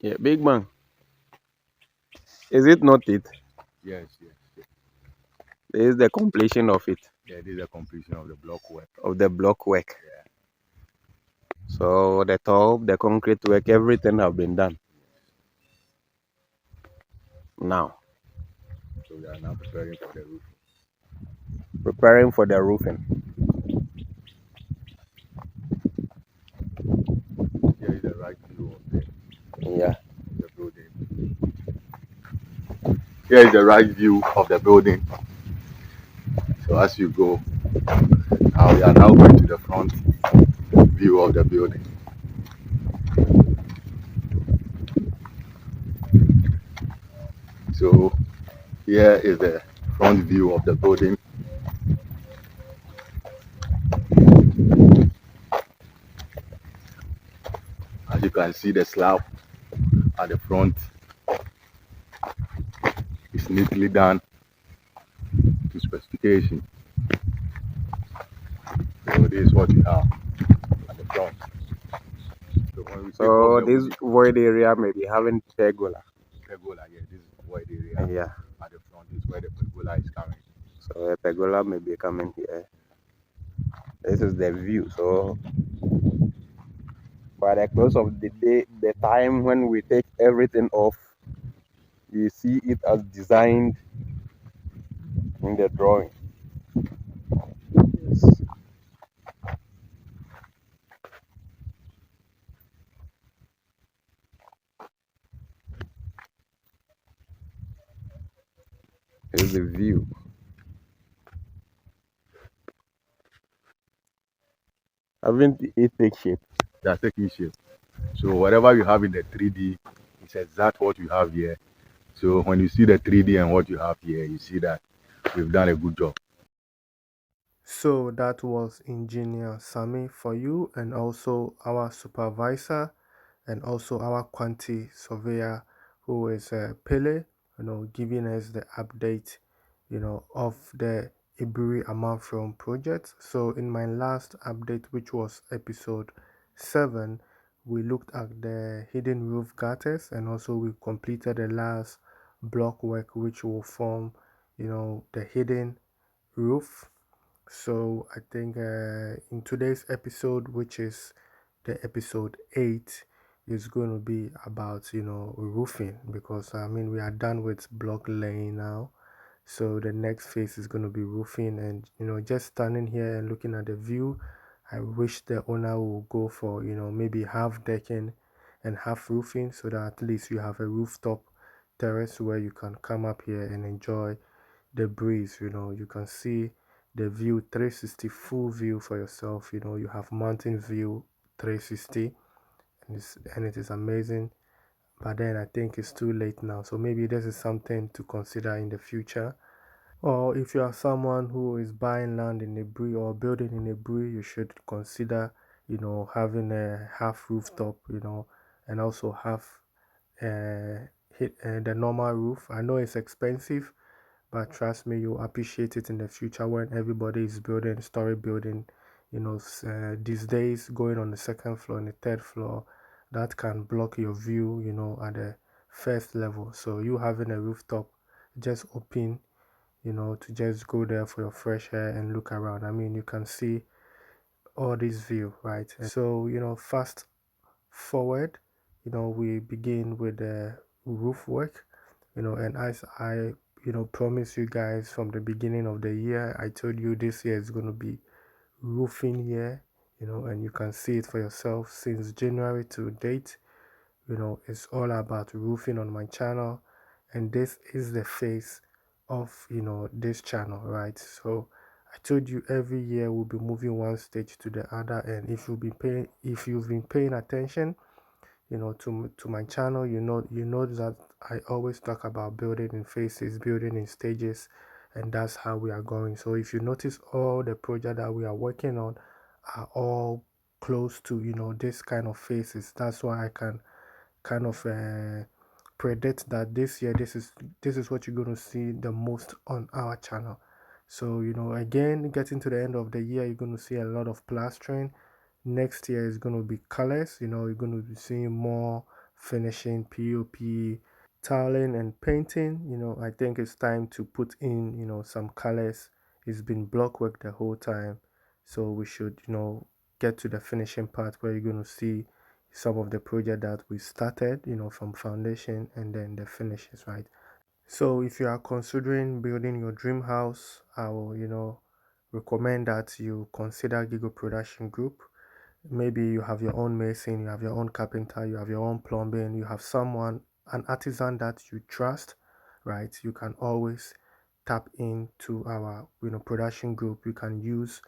Yeah, big man. Is it not it? Yes, yes, yes. This is the completion of it, Yeah, this is the completion of the block work. of the block work. Yeah. So the top, the concrete work, everything have been done. Now, So we are now preparing for the roof. preparing for the roofing. Here is the right view of Yeah. the building. Here is the right view of the building. So as you go, now we are now going to the front view of the building. So here is the front view of the building. As you can see, the slab at the front is neatly done to specification. So this is what you have at the front. So when we take off So the this wooden void area may be having pergola. pergola here, this is wide area Yeah. at the front is where the pergola is coming. So a pergola may be coming here. This is the view. So by the close of the day, the time when we take everything off, you see it as designed in the drawing. Yes. This is the view. Haven't it take shape? They are taking shape. So whatever you have in the 3D, it's exact what you have here. So when you see the 3D and what you have here, you see that we've done a good job. So that was Engineer Sami for you, and also our supervisor, and also our quantity surveyor, who is Pele, giving us the update, of the Aburi Amanfrom project. So in my last update, which was episode 7, we looked at the hidden roof gutters, and also we completed the last block work, which will form, the hidden roof. So I think in today's episode, which is the episode 8, is going to be about roofing, because I mean we are done with block laying now. So the next phase is going to be roofing, and just standing here and looking at the view, I wish the owner will go for maybe half decking and half roofing, so that at least you have a rooftop terrace where you can come up here and enjoy the breeze. You can see the view 360, full view for yourself. You have mountain view 360, and it is amazing. But then I think it's too late now, so maybe this is something to consider in the future. Or if you are someone who is buying land in a Aburi or building in a Aburi, you should consider having a half rooftop, and also have the normal roof. I know it's expensive, but trust me, you'll appreciate it in the future when everybody is building story building. These days, going on the second floor and the third floor, that can block your view, at the first level. So you having a rooftop, just open, to just go there for your fresh air and look around. I mean, you can see all this view, right? So, fast forward, we begin with the roof work, and as I, promised you guys from the beginning of the year, I told you this year is going to be roofing year, and you can see it for yourself since January to date. It's all about roofing on my channel, and this is the face of, this channel, right? So I told you every year we'll be moving one stage to the other, and if you've been paying attention, to my channel, you know that I always talk about building in phases, building in stages, and that's how we are going. So if you notice, all the projects that we are working on are all close to this kind of phases. That's why I can kind of predict that this year this is what you're going to see the most on our channel. So again, getting to the end of the year, you're going to see a lot of plastering. Next year is going to be colors. You're going to be seeing more finishing POP, tiling and painting, I think it's time to put in, some colors. It's been block work the whole time. So we should, get to the finishing part where you're going to see some of the project that we started, from foundation and then the finishes, right? So if you are considering building your dream house, I will, recommend that you consider Gigo Production Group. Maybe you have your own mason, you have your own carpenter, you have your own plumbing, you have someone, an artisan that you trust, right? You can always tap into our, production group. You can use,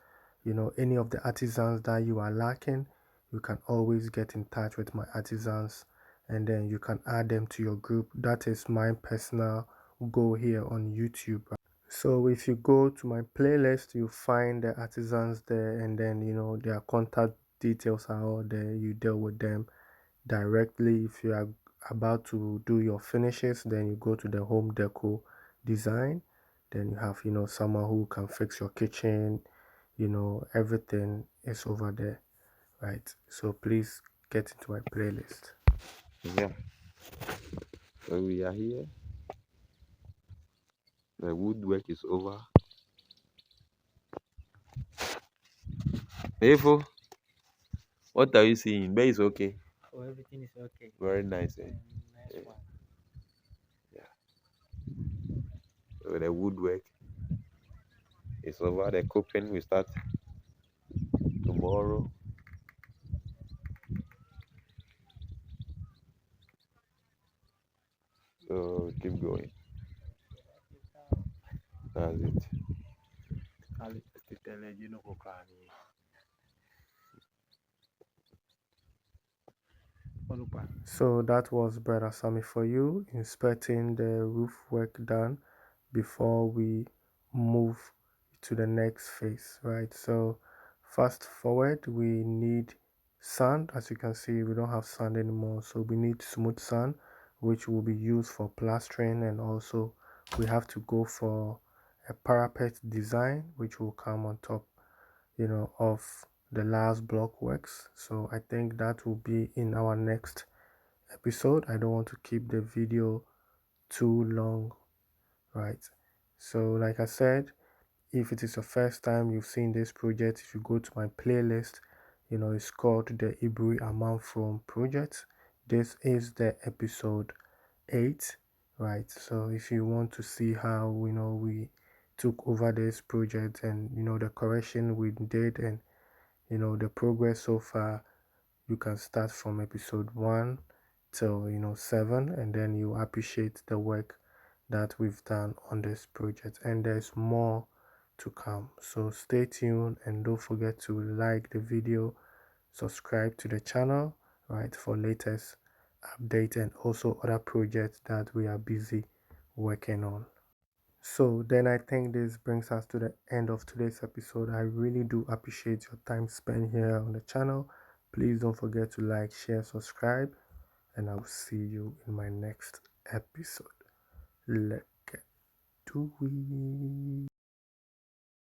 any of the artisans that you are lacking. You can always get in touch with my artisans and then you can add them to your group. That is my personal goal here on YouTube. So if you go to my playlist, you find the artisans there, and then their contact details are all there. You deal with them directly. If you are about to do your finishes, then you go to the home deco design. Then you have someone who can fix your kitchen. Everything is over there, right? So please get into my playlist. Yeah, so we are here. The woodwork is over. Efo, what are you seeing? But it's okay. Oh, everything is okay. Very nice. Eh? Nice one. Yeah. So the woodwork is over. The cooking will start tomorrow. So keep going. That's it. Ali, tell you no go cry. So that was Brother Sammy for you, inspecting the roof work done before we move to the next phase, right? So fast forward, we need sand. As you can see, we don't have sand anymore, so we need smooth sand, which will be used for plastering, and also we have to go for a parapet design, which will come on top, of the last block works. So I think that will be in our next episode. I don't want to keep the video too long, right? So like I said, if it is your first time you've seen this project, if you go to my playlist, it's called the Aburi Amanfrom project. This is the episode 8, right? So if you want to see how we took over this project, and the correction we did, and the progress so far, you can start from episode 1 till 7, and then you appreciate the work that we've done on this project, and there's more to come. So stay tuned and don't forget to like the video, subscribe to the channel, right, for latest update and also other projects that we are busy working on. So then I think this brings us to the end of today's episode. I really do appreciate your time spent here on the channel. Please don't forget to like, share, subscribe, and I will see you in my next episode. Let's get to it.